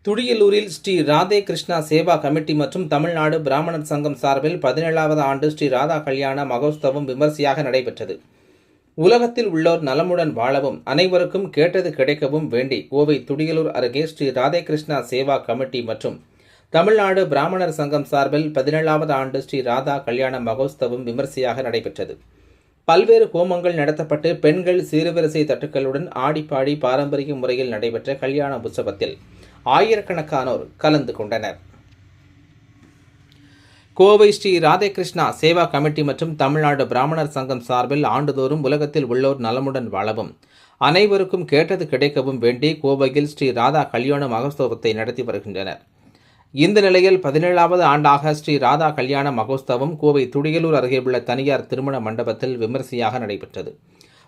துடியலூரில் Sri Radhe Krishna Seva committee மற்றும் தமிழ்நாடு பிராமணர் சங்கம் சார்பில் 17வது ஆண்டு ஸ்ரீ ராதா கல்யாண மகோத்சவம் விமர்சையாக நடைபெற்றது. உலகத்தில் உள்ளோர் நலமுடன் வாழவும் அனைவருக்கும் கேட்டது கிடைக்கவும் வேண்டி கோவை துடியலூர் அருகே ஸ்ரீ ராதே கிருஷ்ணா சேவா கமிட்டி மற்றும் தமிழ்நாடு பிராமணர் சங்கம் சார்பில் 17வது ஆண்டு ஸ்ரீ ராதா கல்யாண மகோத்சவம் விமர்சையாக நடைபெற்றது. பல்வேறு ஹோமங்கள் நடத்தப்பட்டு பெண்கள் சீர்வரிசை தட்டுக்களுடன் ஆடிப்பாடி பாரம்பரிய முறையில் நடைபெற்ற கல்யாண உற்சவத்தில் ஆயிரக்கணக்கானோர் கலந்து கொண்டனர். கோவை ஸ்ரீ ராதே கிருஷ்ணா சேவா கமிட்டி மற்றும் தமிழ்நாடு பிராமணர் சங்கம் சார்பில் ஆண்டுதோறும் உலகத்தில் உள்ளோர் நலமுடன் வாழவும் அனைவருக்கும் கேட்டது கிடைக்கவும் வேண்டி கோவையில் ஸ்ரீ ராதா கல்யாண மகோத்சவத்தை நடத்தி வருகின்றனர். இந்த நிலையில் 17வது ஆண்டாக ஸ்ரீ ராதா கல்யாண மகோத்சவம் கோவை துடியலூர் அருகே உள்ள தனியார் திருமண மண்டபத்தில் விமர்சையாக நடைபெற்றது.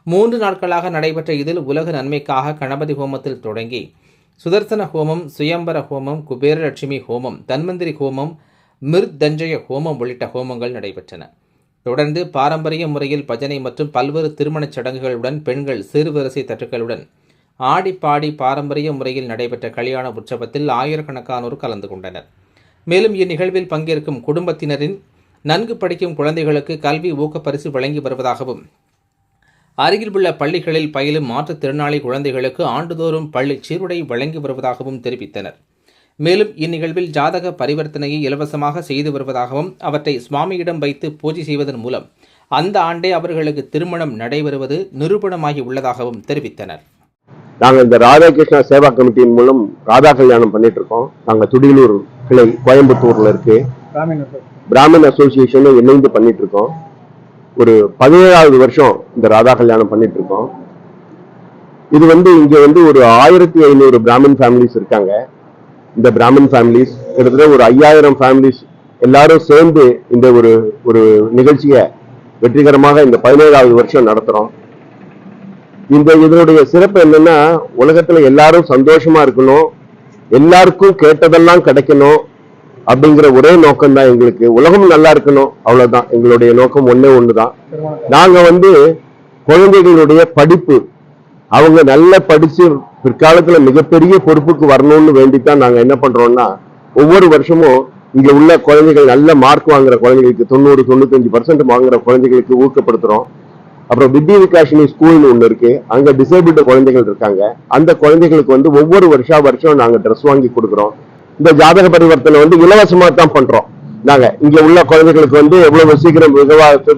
3 நாட்களாக நடைபெற்ற இதில் உலக நன்மைக்காக கணபதி ஹோமத்தில் தொடங்கி சுதர்சன ஹோமம், சுயம்பர ஹோமம், குபேரலட்சுமி ஹோமம், தன்வந்திரி ஹோமம், மிருத்தஞ்சய ஹோமம் உள்ளிட்ட ஹோமங்கள் நடைபெற்றன. தொடர்ந்து பாரம்பரிய முறையில் பஜனை மற்றும் பல்வேறு திருமணச் சடங்குகளுடன் பெண்கள் சிறுவரிசை தட்டுக்களுடன் ஆடிப்பாடி பாரம்பரிய முறையில் நடைபெற்ற கல்யாண உற்சவத்தில் ஆயிரக்கணக்கானோர் கலந்து கொண்டனர். மேலும் இந்நிகழ்வில் பங்கேற்கும் குடும்பத்தினரின் நன்கு படிக்கும் குழந்தைகளுக்கு கல்வி ஊக்கப்பரிசு வழங்கி வருவதாகவும் அருகில் உள்ள பள்ளிகளில் பயிலும் மாற்றுத்திறனாளி குழந்தைகளுக்கு ஆண்டுதோறும் பள்ளி சீருடை வழங்கி வருவதாகவும் தெரிவித்தனர். மேலும் இந்நிகழ்வில் ஜாதக பரிவர்த்தனையை இலவசமாக செய்து வருவதாகவும் அவற்றை சுவாமியிடம் வைத்து பூஜை செய்வதன் மூலம் அந்த ஆண்டே அவர்களுக்கு திருமணம் நடைபெறுவது நிரூபணமாகி உள்ளதாகவும் தெரிவித்தனர். நாங்கள் இந்த ராதா கிருஷ்ணா சேவா கமிட்டியின் மூலம் ராதா கல்யாணம் பண்ணிட்டு இருக்கோம். நாங்கள் துடியலூர் கிளை கோயம்புத்தூர்ல இருக்கு பிராமின் அசோசியேஷன் இணைந்து பண்ணிட்டு இருக்கோம். ஒரு 17வது வருஷம் இந்த ராதா கல்யாணம் பண்ணிட்டு இருக்கோம். இது இங்க ஒரு 1500 பிராமின் ஃபேமிலிஸ் இருக்காங்க. இந்த பிராமின் ஃபேமிலிஸ் கிட்டத்தட்ட ஒரு 5000 ஃபேமிலிஸ் எல்லாரும் சேர்ந்து இந்த ஒரு நிகழ்ச்சியை வெற்றிகரமாக இந்த 17வது வருஷம் நடத்துறோம். இதனுடைய சிறப்பு என்னன்னா, உலகத்துல எல்லாரும் சந்தோஷமா இருக்கணும், எல்லாருக்கும் கேட்டதெல்லாம் கிடைக்கணும் அப்படிங்கிற ஒரே நோக்கம் தான் எங்களுக்கு. உலகம் நல்லா இருக்கணும், அவ்வளவுதான் எங்களுடைய நோக்கம். ஒண்ணுதான். நாங்க குழந்தைகளுடைய படிப்பு, அவங்க நல்லா படிச்சு பிற்காலத்துல மிகப்பெரிய பொறுப்புக்கு வரணும்னு வேண்டித்தான் நாங்க என்ன பண்றோம்னா, ஒவ்வொரு வருஷமும் இங்க உள்ள குழந்தைகள் நல்ல மார்க் வாங்குற குழந்தைகளுக்கு 90-95% வாங்குற குழந்தைகளுக்கு ஊக்கப்படுத்துறோம். அப்புறம் வித்யா விகாஷினி ஸ்கூல்னு ஒண்ணு இருக்கு, அங்க டிசேபிள்டு குழந்தைகள் இருக்காங்க. அந்த குழந்தைகளுக்கு ஒவ்வொரு வருஷம் நாங்க ட்ரெஸ் வாங்கி கொடுக்குறோம். இந்த ஜாதக பரிவர்த்தனை இலவசமா தான் பண்றோம். நாங்க இங்க உள்ள குழந்தைகளுக்கு எவ்வளவு சீக்கிரம்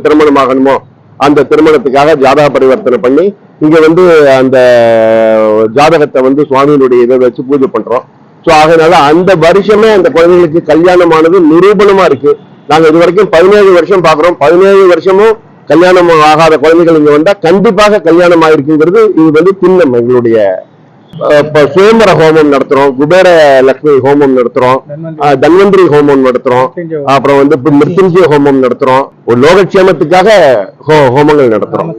திருமணம் ஆகணுமோ அந்த திருமணத்துக்காக ஜாதக பரிவர்த்தனை பண்ணி இங்க அந்த ஜாதகத்தை சுவாமியினுடைய இதை வச்சு பூஜை பண்றோம். ஸோ அதனால அந்த வருஷமே அந்த குழந்தைகளுக்கு கல்யாணமானது நிரூபணமா இருக்கு. நாங்க இது வரைக்கும் 17 வருஷம் பாக்குறோம். 17 வருஷமும் கல்யாணம் ஆகாத குழந்தைகள் இங்க வந்தா கண்டிப்பாக கல்யாணம் ஆயிருக்குங்கிறது இது திண்ணம். எங்களுடைய சுயம்பர ஹோமம் நடத்துறோம், குபேர லட்சுமி ஹோமம் நடத்துறோம், தன்வந்திரி ஹோமம் நடத்துறோம், அப்புறம் மிருத்யுஞ்சய ஹோமம் நடத்துறோம். ஒரு லோகக்ஷேமத்துக்காக ஹோமங்கள் நடத்துறோம்.